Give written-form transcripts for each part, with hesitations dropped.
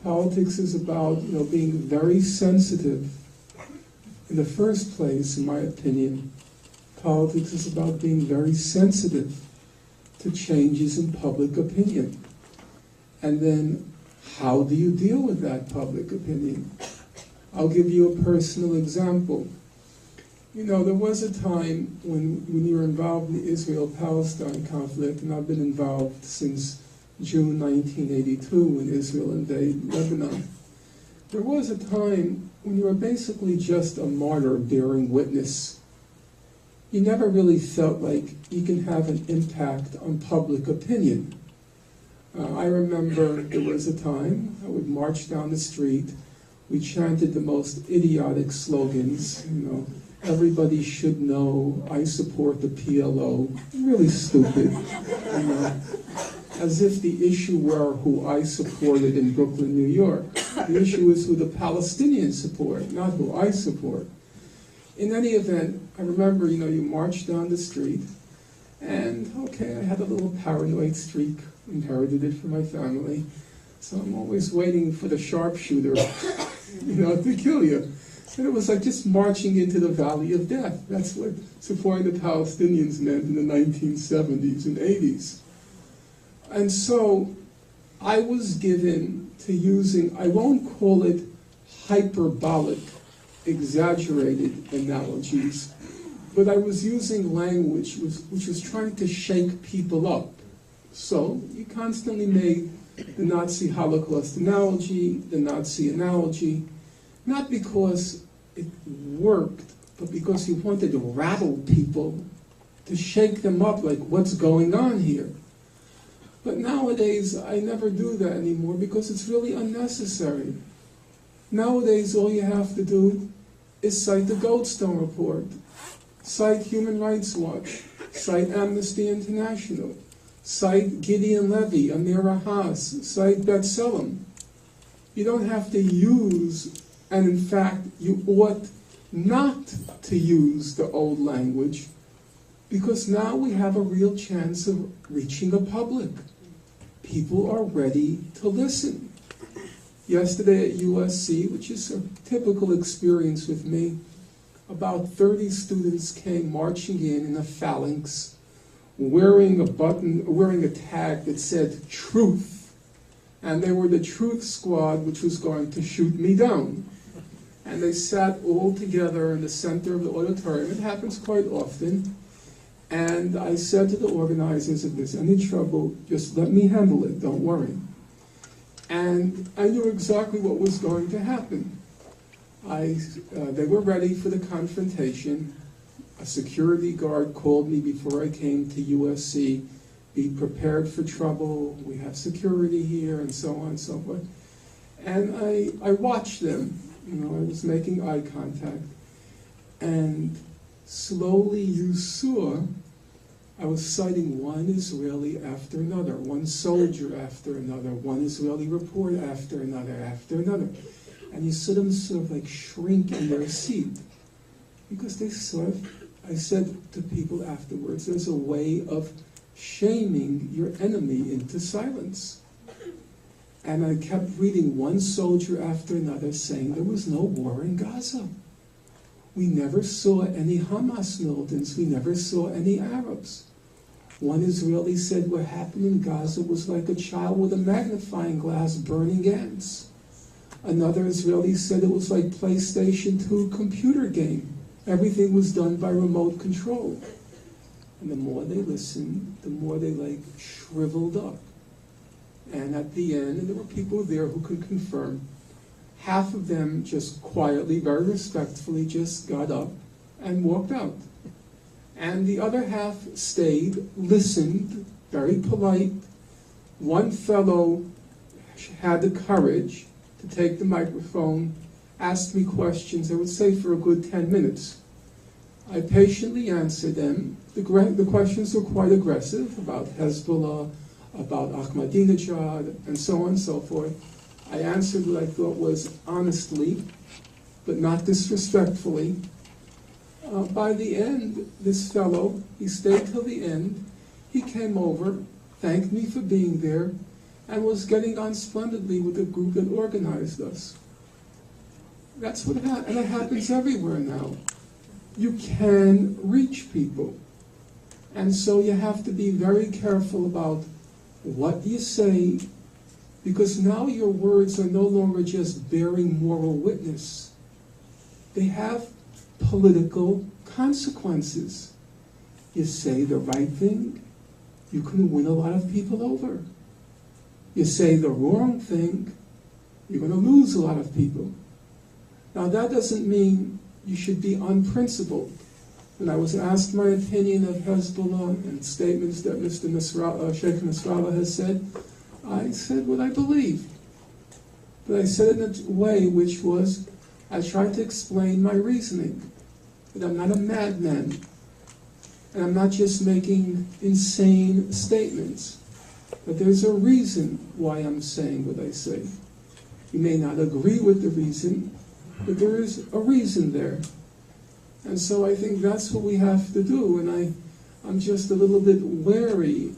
Politics is about, being very sensitive. In the first place, in my opinion, politics is about being very sensitive to changes in public opinion. And then, how do you deal with that public opinion? I'll give you a personal example. There was a time when you were involved in the Israel-Palestine conflict, and I've been involved since June 1982 when Israel invaded Lebanon. There was a time when you were basically just a martyr bearing witness. You never really felt like you can have an impact on public opinion. I remember there was a time I would march down the street. We chanted the most idiotic slogans, everybody should know, I support the PLO. Really stupid, as if the issue were who I supported in Brooklyn, New York. The issue is who the Palestinians support, not who I support. In any event, I remember, you march down the street, and okay, I had a little paranoid streak, inherited it from my family, so I'm always waiting for the sharpshooter, to kill you. And it was like just marching into the valley of death. That's what supporting the Palestinians meant in the 1970s and 80s. And so I was given to using, I won't call it hyperbolic, exaggerated analogies, but I was using language which was trying to shake people up. So you constantly made the Nazi Holocaust analogy, the Nazi analogy, not because it worked, but because you wanted to rattle people, to shake them up like, what's going on here? But nowadays, I never do that anymore because it's really unnecessary. Nowadays, all you have to do is cite the Goldstone Report, cite Human Rights Watch, cite Amnesty International, cite Gideon Levy, Amira Haas, cite B'Tselem. You don't have to use, and in fact, you ought not to use the old language, because now we have a real chance of reaching a public. People are ready to listen. Yesterday at USC, which is a typical experience with me, about 30 students came marching in a phalanx, wearing a tag that said truth. And they were the truth squad, which was going to shoot me down. And they sat all together in the center of the auditorium. It happens quite often. And I said to the organizers, if there's any trouble, just let me handle it, don't worry. And I knew exactly what was going to happen. They were ready for the confrontation. A security guard called me before I came to USC, be prepared for trouble, we have security here, and so on and so forth. And I watched them, I was making eye contact. And slowly you saw, I was citing one Israeli after another, one soldier after another, one Israeli report after another. And you saw them sort of like shrink in their seat. Because they I said to people afterwards, there's a way of shaming your enemy into silence. And I kept reading one soldier after another saying there was no war in Gaza. We never saw any Hamas militants. We never saw any Arabs. One Israeli said what happened in Gaza was like a child with a magnifying glass burning ants. Another Israeli said it was like PlayStation 2 computer game. Everything was done by remote control. And the more they listened, the more they shriveled up. And at the end, and there were people there who could confirm, half of them just quietly, very respectfully, just got up and walked out. And the other half stayed, listened, very polite. One fellow had the courage to take the microphone, asked me questions, I would say for a good 10 minutes. I patiently answered them. The questions were quite aggressive about Hezbollah, about Ahmadinejad, and so on and so forth. I answered what I thought was honestly, but not disrespectfully. By the end, this fellow, he stayed till the end. He came over, thanked me for being there, and was getting on splendidly with the group that organized us. That's what happened, and it happens everywhere now. You can reach people. And so you have to be very careful about what you say, because now your words are no longer just bearing moral witness. They have political consequences. You say the right thing, you can win a lot of people over. You say the wrong thing, you're going to lose a lot of people. Now that doesn't mean you should be unprincipled. When I was asked my opinion of Hezbollah and statements that Mr. Sheikh Nasrallah has said, I said what I believe. But I said it in a way which was, I tried to explain my reasoning. That I'm not a madman. And I'm not just making insane statements. But there's a reason why I'm saying what I say. You may not agree with the reason, but there is a reason there. And so I think that's what we have to do. And I'm just a little bit wary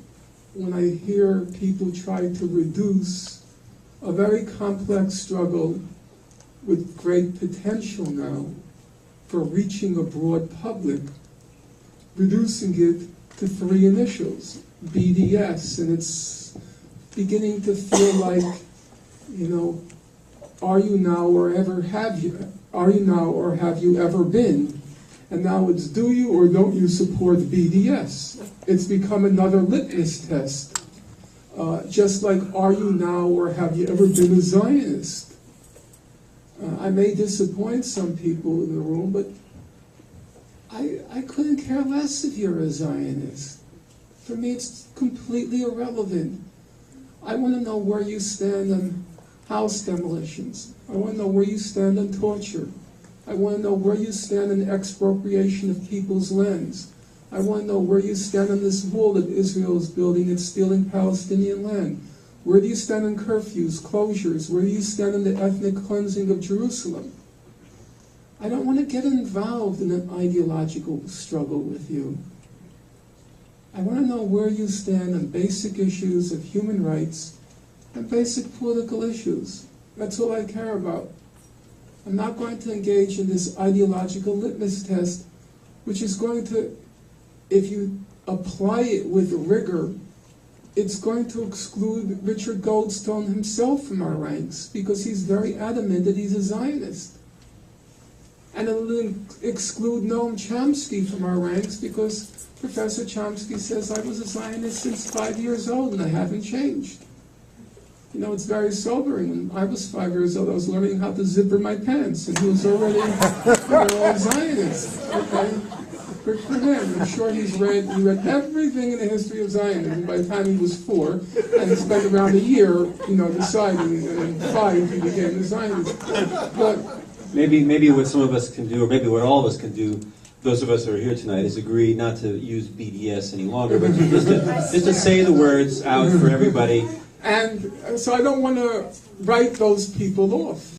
when I hear people try to reduce a very complex struggle with great potential now for reaching a broad public, reducing it to 3 initials, BDS, and it's beginning to feel like, are you now or have you ever been? And now it's, do you or don't you support BDS? It's become another litmus test. Just like, are you now or have you ever been a Zionist? I may disappoint some people in the room, but I couldn't care less if you're a Zionist. For me, it's completely irrelevant. I want to know where you stand on house demolitions. I want to know where you stand on torture. I want to know where you stand on expropriation of people's lands. I want to know where you stand on this wall that Israel is building and stealing Palestinian land. Where do you stand on curfews, closures? Where do you stand on the ethnic cleansing of Jerusalem? I don't want to get involved in an ideological struggle with you. I want to know where you stand on basic issues of human rights and basic political issues. That's all I care about. I'm not going to engage in this ideological litmus test, which is going to, if you apply it with rigor, it's going to exclude Richard Goldstone himself from our ranks, because he's very adamant that he's a Zionist. And it'll exclude Noam Chomsky from our ranks, because Professor Chomsky says, I was a Zionist since 5 years old and I haven't changed. It's very sobering. When I was 5 years old, I was learning how to zipper my pants, and he was already a Zionist. Okay? Good for him. I'm sure he read everything in the history of Zionism by the time he was 4, and he spent around a year, deciding, and at 5 he became a Zionist. But maybe what some of us can do, or maybe what all of us can do, those of us who are here tonight, is agree not to use BDS any longer, but just to say the words out for everybody. And so I don't want to write those people off.